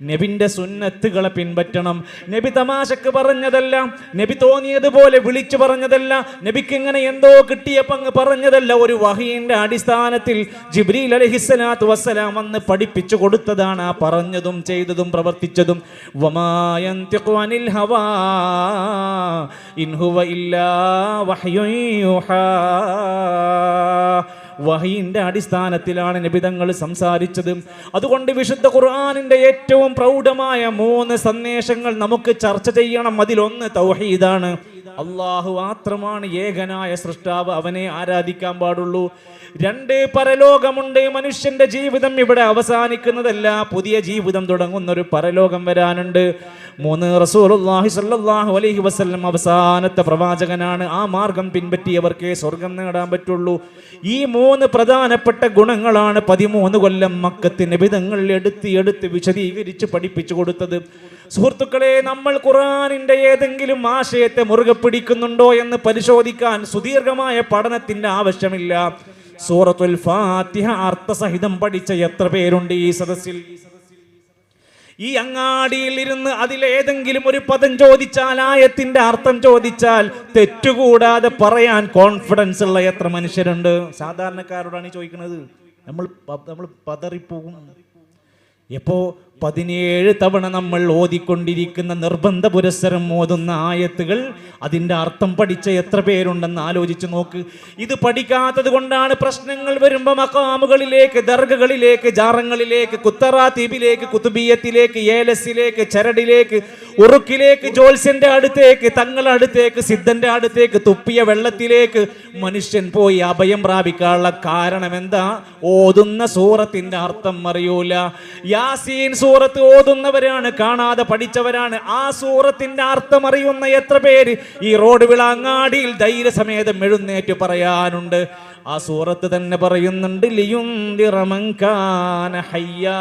നബിന്റെ സുന്നത്തുകളെ പിൻപറ്റണം. നബി തമാശക്ക് പറഞ്ഞതല്ല, നബി തോന്നിയതുപോലെ വിളിച്ചു പറഞ്ഞതല്ല, നബിക്ക് ഇങ്ങനെ എന്തോ കിട്ടിയപ്പോൾ അങ്ങ് പറഞ്ഞതല്ല. ഒരു വഹീന്റെ അടിസ്ഥാനത്തിൽ ജിബ്രീൽ അലൈഹിസ്സലാത്തു വസ്സലാം വന്ന് പഠിപ്പിച്ചു കൊടുത്തതാണ് ആ പറഞ്ഞതും ചെയ്തതും പ്രവർത്തിച്ചതും. വമാ യൻതിഖു അനിൽ ഹവാ ഇൻ ഹുവ ഇല്ലാ വഹ്യുൻ യൂഹാ, വഹീന്റെ അടിസ്ഥാനത്തിലാണ് നബിതങ്ങൾ സംസാരിച്ചത്. അതുകൊണ്ട് വിശുദ്ധ ഖുർആനിന്റെ ഏറ്റവും പ്രൗഢമായ 3 സന്ദേശങ്ങൾ നമുക്ക് ചർച്ച ചെയ്യണം. അതിലൊന്ന് തൗഹീദാണ്. അല്ലാഹു മാത്രമാണ് ഏകനായ സൃഷ്ടാവ്, അവനെ ആരാധിക്കാൻ പാടുള്ളൂ. 2, പരലോകമുണ്ട്. മനുഷ്യന്റെ ജീവിതം ഇവിടെ അവസാനിക്കുന്നതല്ല, പുതിയ ജീവിതം തുടങ്ങുന്ന ഒരു പരലോകം വരാനുണ്ട്. 3, റസൂലുള്ളാഹി സ്വല്ലല്ലാഹു അലൈഹി വസല്ലം അവസാനത്തെ പ്രവാചകനാണ്. ആ മാർഗം പിൻപറ്റിയവർക്കേ സ്വർഗം നേടാൻ പറ്റുള്ളൂ. ഈ 3 പ്രധാനപ്പെട്ട ഗുണങ്ങളാണ് 13 കൊല്ലം മക്കത്ത് നബിതങ്ങൾ എടുത്ത് വിശദീകരിച്ച് പഠിപ്പിച്ചു കൊടുത്തത്. സുഹൃത്തുക്കളെ, നമ്മൾ ഖുർആനിന്റെ ഏതെങ്കിലും ആശയത്തെ മുറുകെ പിടിക്കുന്നുണ്ടോ എന്ന് പരിശോധിക്കാൻ സുദീർഘമായ പഠനത്തിന്റെ ആവശ്യമില്ല. സൂറത്തുൽ ഫാത്തിഹ അർത്ഥസഹിതം പഠിച്ച എത്ര പേരുണ്ട് ഈ സദസ്സിൽ? ഈ അങ്ങാടിയിൽ ഇരുന്ന് അതിലേതെങ്കിലും ഒരു പദം ചോദിച്ചാൽ, ആയത്തിന്റെ അർത്ഥം ചോദിച്ചാൽ തെറ്റുകൂടാതെ പറയാൻ കോൺഫിഡൻസ് ഉള്ള എത്ര മനുഷ്യരുണ്ട്? സാധാരണക്കാരോടാണ് ചോദിക്കുന്നത്. നമ്മൾ പതറിപ്പോകും. എപ്പോ 17 തവണ നമ്മൾ ഓതിക്കൊണ്ടിരിക്കുന്ന നിർബന്ധ പുരസ്സരം ഓതുന്ന ആയത്തുകൾ, അതിൻ്റെ അർത്ഥം പഠിച്ച എത്ര പേരുണ്ടെന്ന് ആലോചിച്ച് നോക്ക്. ഇത് പഠിക്കാത്തത് കൊണ്ടാണ് പ്രശ്നങ്ങൾ വരുമ്പോൾ മഖാമുകളിലേക്ക്, ദർഗകളിലേക്ക്, ജാറങ്ങളിലേക്ക്, കുത്തറാത്തീബിലേക്ക്, കുതുബിയത്തിലേക്ക്, ഏലസിലേക്ക്, ചരടിലേക്ക്, ഉറുക്കിലേക്ക്, ജോത്സ്യന്റെ അടുത്തേക്ക്, തങ്ങളുടെ അടുത്തേക്ക്, സിദ്ധന്റെ അടുത്തേക്ക്, തുപ്പിയ വെള്ളത്തിലേക്ക് മനുഷ്യൻ പോയി അഭയം പ്രാപിക്കാനുള്ള കാരണം എന്താ? ഓതുന്ന സൂറത്തിന്റെ അർത്ഥം അറിയൂല. യാസീൻ സൂറത്ത് ഓതുന്നവരാണ്, കാണാതെ പഠിച്ചവരാണ്. ആ സൂറത്തിന്റെ അർത്ഥം അറിയുന്ന എത്ര പേര് ഈ റോഡ് വിളങ്ങാടിയിൽ ധൈര്യസമേതം എഴുന്നേറ്റ് പറയാനുണ്ട്? ആ സൂറത്ത് തന്നെ പറയുന്നുണ്ട്, ലിയുൻദിറ മൻ കാന ഹയ്യാ.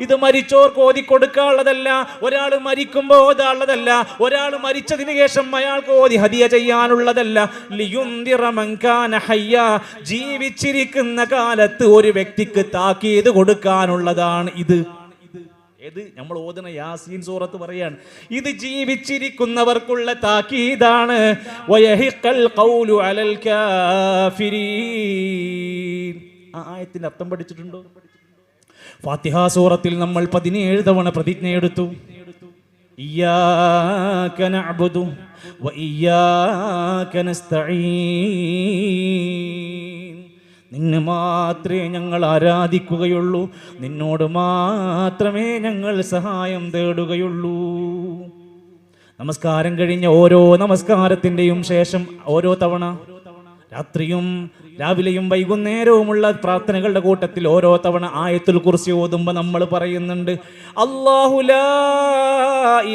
ഇത് മരിച്ചോർക്ക് ഓതിക്കൊടുക്കാനുള്ളതല്ല, ഒരാൾ മരിക്കുമ്പോൾ ഓതാനുള്ളതല്ല, ഒരാൾ മരിച്ചതിന് ശേഷം അയാൾക്ക് ഓതി ഹദിയ ചെയ്യാനുള്ളതല്ല. ലിയുൻദിറ മൻ കാന ഹയ്യാ, ജീവിച്ചിരിക്കുന്ന കാലത്ത് ഒരു വ്യക്തിക്ക് താക്കീത് കൊടുക്കാനുള്ളതാണ് ഇത്. ഏത് നമ്മൾ ഓതുന്ന യാസീൻ സൂറത്ത് പറയാണ്, ഇത് ജീവിച്ചിരിക്കുന്നവർക്കുള്ള താക്കീതാണ്. വയഹിഖൽ ഖൗലു അലൽ കാഫിരീൻ. ആ ആയത്തിന്റെ അർത്ഥം പഠിച്ചിട്ടുണ്ടോ? ഫാത്തിഹ സൂറത്തിൽ നമ്മൾ 17 തവണ പ്രതിജ്ഞയെടുത്തു. ഇയ്യാക നഅ്ബുദു വ ഇയ്യാക നസ്തഈൻ. നിന്നെ മാത്രമേ ഞങ്ങൾ ആരാധിക്കുകയുള്ളൂ, നിന്നോട് മാത്രമേ ഞങ്ങൾ സഹായം തേടുകയുള്ളൂ. നമസ്കാരം കഴിഞ്ഞ ഓരോ നമസ്കാരത്തിൻ്റെയും ശേഷം ഓരോ തവണ, രാത്രിയും രാവിലെയും വൈകുന്നേരവുമുള്ള പ്രാർത്ഥനകളുടെ കൂട്ടത്തിൽ ഓരോ തവണ ആയത്തുൽ കുർസി ഓതുമ്പോൾ നമ്മൾ പറയുന്നുണ്ട്, അല്ലാഹു ലാ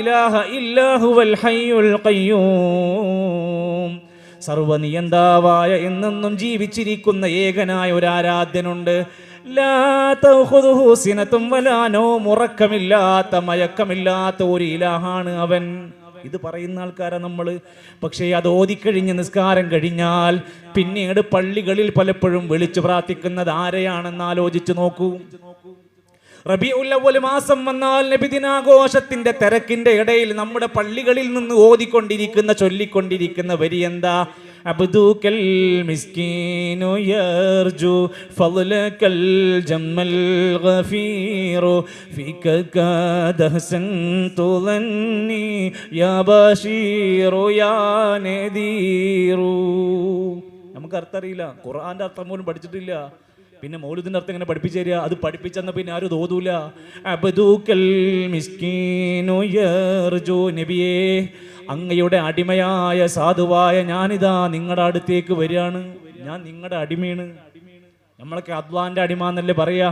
ഇലാഹ ഇല്ലാ ഹുവൽ ഹയ്യുൽ ഖയ്യൂം. സർവനിയന്താവായ എന്നെന്നും ജീവിച്ചിരിക്കുന്ന ഏകനായ ഒരു ആരാധ്യനുണ്ട്. ലാ തഖുദുഹു സിനത്തും വലാ നൗം. ഉറക്കമില്ലാത്ത മയക്കമില്ലാത്ത ഒരു ഇലാഹാണ് അവൻ. ഇത് പറയുന്ന ആൾക്കാരാണ് നമ്മൾ. പക്ഷേ അത് ഓതിക്കഴിഞ്ഞ് നിസ്കാരം കഴിഞ്ഞാൽ പിന്നീട് പള്ളികളിൽ പലപ്പോഴും വിളിച്ചു പ്രാർത്ഥിക്കുന്നത് ആരെയാണെന്ന് ആലോചിച്ചു നോക്കൂ. റബീഉൽ അവ്വൽ മാസം വന്നാൽ നബിദിനാഘോഷത്തിന്റെ തിരക്കിന്റെ ഇടയിൽ നമ്മുടെ പള്ളികളിൽ നിന്ന് ഓതിക്കൊണ്ടിരിക്കുന്ന ചൊല്ലിക്കൊണ്ടിരിക്കുന്ന വരി എന്താ? അബ്ദുകൽ മിസ്കീനു യർജു ഫളലകൽ ജമ്മൽ ഗഫീറു ഫിക കദഹസൻതു ലന്നി യാ ബശീറു യാ നദീറു. നമുക്ക് അർത്ഥം അറിയില്ല, ഖുർആന്റെ അർത്ഥം പോലും പഠിച്ചിട്ടില്ല. പിന്നെ മൗലിദിന്റെ അർത്ഥം എങ്ങനെ പഠിപ്പിച്ചു തരിക? അത് പഠിപ്പിച്ചെന്ന പിന്നെ ആരും തോതൂല. അബ്ദുകൽ മിസ്കീനു യർജു. നബിയേ, അങ്ങയുടെ അടിമയായ സാധുവായ ഞാനിതാ നിങ്ങളുടെ അടുത്തേക്ക് വരികയാണ്. ഞാൻ നിങ്ങളുടെ അടിമയാണ്. നമ്മളൊക്കെ അദ്വാന്റെ അടിമ എന്നല്ലേ പറയാ.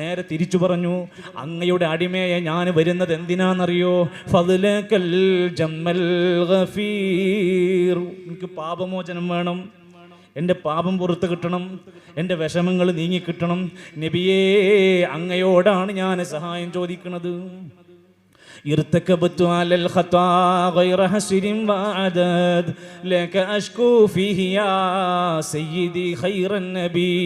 നേരെ തിരിച്ചു പറഞ്ഞു, അങ്ങയുടെ അടിമയെ ഞാൻ വരുന്നത് എന്തിനാണെന്നറിയോ? ഫളലകൽ ജമ്മൽ ഗഫീർ. എനിക്ക് പാപമോചനം വേണം, എൻ്റെ പാപം പുറത്ത് കിട്ടണം, എൻ്റെ വിഷമങ്ങൾ നീങ്ങിക്കിട്ടണം. നബിയേ, അങ്ങയോടാണ് ഞാൻ സഹായം ചോദിക്കുന്നത്. ارتكبت على الخطا غير حسر وعدد لك أشكو فيه يا سيدي خير النبي.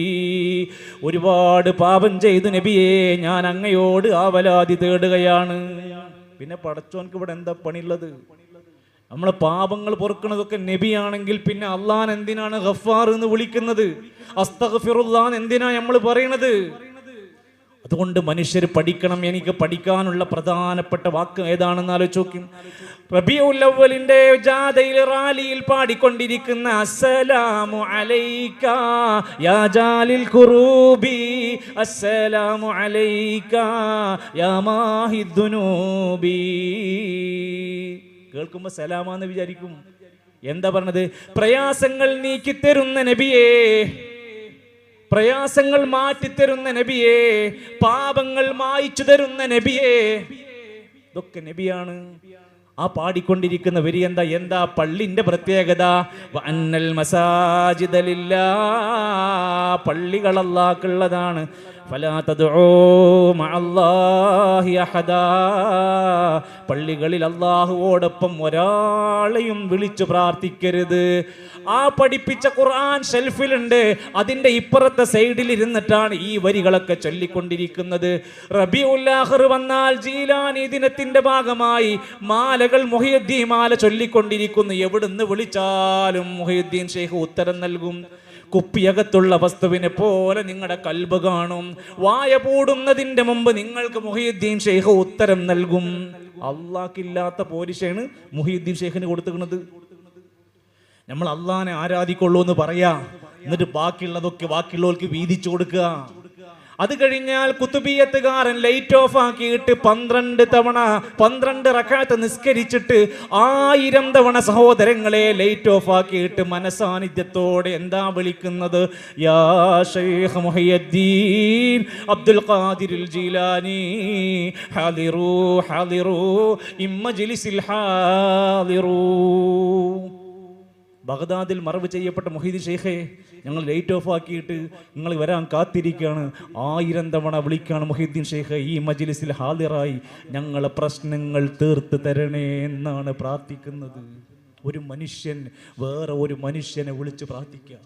ഒരുപാട് പാപം ചെയ്തു നബിയേ, ഞാൻ അങ്ങയോട് ആവലാതി തേടുകയാണ്. പിന്നെ പടച്ചോൻക്ക് ഇവിടെ എന്താ പണിയുള്ളത്? നമ്മളെ പാപങ്ങൾ പൊറുക്കണതൊക്കെ നബിയാണെങ്കിൽ പിന്നെ അള്ളാൻ എന്തിനാണ് ഗഫാർ എന്ന് വിളിക്കുന്നത്? അസ്തഗ്ഫിറുല്ലാഹ് എന്തിനാ നമ്മൾ പറയണത്? അതുകൊണ്ട് മനുഷ്യർ പഠിക്കണം. എനിക്ക് പഠിക്കാനുള്ള പ്രധാനപ്പെട്ട വാക്ക് ഏതാണെന്ന് ആലോചിച്ച് നോക്കും. റബീഉൽ അവ്വലിന്റെ ജാഥയിൽ റാലിയിൽ പാടിക്കൊണ്ടിരിക്കുന്ന അസ്സലാമു അലൈക യാ ജാലിൽ ഖുറൂബി, അസ്സലാമു അലൈക യാ മാഹിദ്ദുനൂബി. കേൾക്കുമ്പോ സലാമാന്ന് വിചാരിക്കും. എന്താ പറഞ്ഞത്? പ്രയാസങ്ങൾ നീക്കിത്തരുന്ന നബിയേ, പ്രയാസങ്ങൾ മാറ്റിത്തരുന്ന നബിയേ, പാപങ്ങൾ മായിച്ചു തരുന്ന നബിയേ. ഇതൊക്കെ നബിയാണ്. ആ പാടിക്കൊണ്ടിരിക്കുന്ന വരി എന്താ? എന്താ പള്ളിന്റെ പ്രത്യേകത? വഅന്നൽ മസാജിദ ലില്ലാഹ്. പള്ളികൾ അല്ലാഹുക്കുള്ളതാണ്. ഫലാ തദ്ഉ മഅല്ലാഹി അഹദാ. പള്ളികളിൽ അല്ലാഹുവോടൊപ്പം ഒരാളെയും വിളിച്ചു പ്രാർത്ഥിക്കരുത്. ആ പഠിപ്പിച്ച ഖുർആൻ ഷെൽഫിലുണ്ട്. അതിന്റെ ഇപ്പുറത്തെ സൈഡിൽ ഇരുന്നിട്ടാണ് ഈ വരികളൊക്കെ ചൊല്ലിക്കൊണ്ടിരിക്കുന്നത്. റബീഉൽ ആഖിർ വന്നാൽ ജീലാനി ദിനത്തിന്റെ ഭാഗമായി മാലകൾ മുഹയ്യിദ്ദീൻ മാല ചൊല്ലിക്കൊണ്ടിരിക്കുന്നു. എവിടുന്ന് വിളിച്ചാലും മുഹയ്യിദ്ദീൻ ഷെയ്ഖ് ഉത്തരം നൽകും. കുപ്പിയകത്തുള്ള വസ്തുവിനെ പോലെ നിങ്ങളുടെ കൽബ് കാണും. വായ പൂടുന്നതിന്റെ മുമ്പ് നിങ്ങൾക്ക് മുഹയ്യിദ്ദീൻ ഷെയ്ഖ് ഉത്തരം നൽകും. അള്ളാഹ്ക്കില്ലാത്ത പോരിശയാണ് മുഹയ്യിദ്ദീൻ ഷെയ്ഖിന് കൊടുത്തിരിക്കുന്നത്. നമ്മൾ അള്ളാഹിനെ ആരാധിക്കുള്ളൂ എന്ന് പറയാ, എന്നിട്ട് ബാക്കിയുള്ളതൊക്കെ ബാക്കിയുള്ളവർക്ക് വീതിച്ചു കൊടുക്കുക. അത് കഴിഞ്ഞാൽ കുത്തുബിയത്തുകാരൻ ലൈറ്റ് ഓഫ് ആക്കിയിട്ട് 12 തവണ 12 റക്അത്ത് നിസ്കരിച്ചിട്ട് 1000 തവണ സഹോദരങ്ങളെ ലൈറ്റ് ഓഫ് ആക്കിയിട്ട് മനസാന്നിധ്യത്തോടെ എന്താ വിളിക്കുന്നത്? യാ ശൈഖ് മുഹയ്യിദ്ദീൻ അബ്ദുൽ ഖാദിറുൽ ജീലാനി ഹാദിറു ഹാദിറു ഇമ്മജ്ലിസിൽ ഹാദിറു. ബഗ്ദാദിൽ മറവ് ചെയ്യപ്പെട്ട മുഹയ്യിദ്ദീൻ ഷെയ്ഖേ, ഞങ്ങൾ ലൈറ്റ് ഓഫ് ആക്കിയിട്ട് നിങ്ങൾ വരാൻ കാത്തിരിക്കുകയാണ്. 1000 തവണ വിളിക്കുകയാണ് മുഹയ്യിദ്ദീൻ ഷെയ്ഖ്, ഈ മജ്ലിസിൽ ഹാദിറായി ഞങ്ങളെ പ്രശ്നങ്ങൾ തീർത്ത് തരണേ എന്നാണ് പ്രാർത്ഥിക്കുന്നത്. ഒരു മനുഷ്യൻ വേറെ ഒരു മനുഷ്യനെ വിളിച്ച് പ്രാർത്ഥിക്കുക.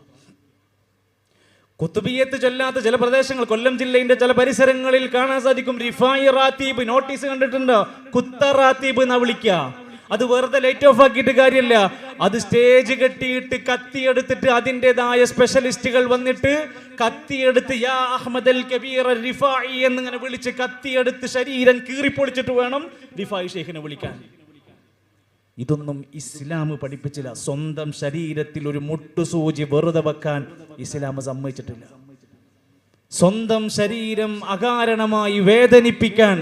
കുത്തുബിയത്ത് ചൊല്ലാത്ത ചില പ്രദേശങ്ങൾ കൊല്ലം ജില്ലയുടെ ചില പരിസരങ്ങളിൽ കാണാൻ സാധിക്കും. റിഫായി റാത്തീബ് നോട്ടീസ് കണ്ടിട്ടുണ്ടോ? കുത്ത റാത്തീബ് എന്നാ വിളിക്കുക. അത് വെറുതെ ലൈറ്റ് ഓഫ് ആക്കിയിട്ട് കാര്യമല്ല, അത് സ്റ്റേജ് കെട്ടിയിട്ട് കത്തിയെടുത്തിട്ട് അതിൻ്റെതായ സ്പെഷ്യലിസ്റ്റുകൾ വന്നിട്ട് കത്തിയെടുത്ത് യാ അഹ്മദ് അൽ കബീർ റിഫായി എന്നിങ്ങനെ വിളിച്ച് കത്തിയെടുത്ത് ശരീരം കീറിപ്പൊളിച്ചിട്ട് വേണം റിഫായി ഷെയ്ഖിനെ വിളിക്കാൻ. ഇതൊന്നും ഇസ്ലാം പഠിപ്പിച്ചില്ല. സ്വന്തം ശരീരത്തിൽ ഒരു മുട്ടുസൂചി വെറുതെ വെക്കാൻ ഇസ്ലാം സമ്മതിച്ചിട്ടില്ല. സ്വന്തം ശരീരം അകാരണമായി വേദനിപ്പിക്കാൻ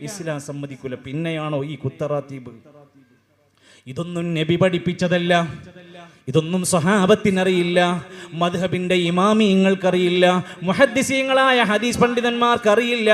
ഇസ്ലാം സമ്മതിക്കില്ല. പിന്നെയാണോ ഈ കുത്തറാത്തീബ്? ഇതൊന്നും നബി പഠിപ്പിച്ചതല്ല, ഇതൊന്നും സ്വഹാബത്തിനറിയില്ല, മദ്ഹബിന്റെ ഇമാമിയങ്ങൾക്കറിയില്ല, മുഹദ്ദിസീങ്ങളായ ഹദീസ് പണ്ഡിതന്മാർക്കറിയില്ല.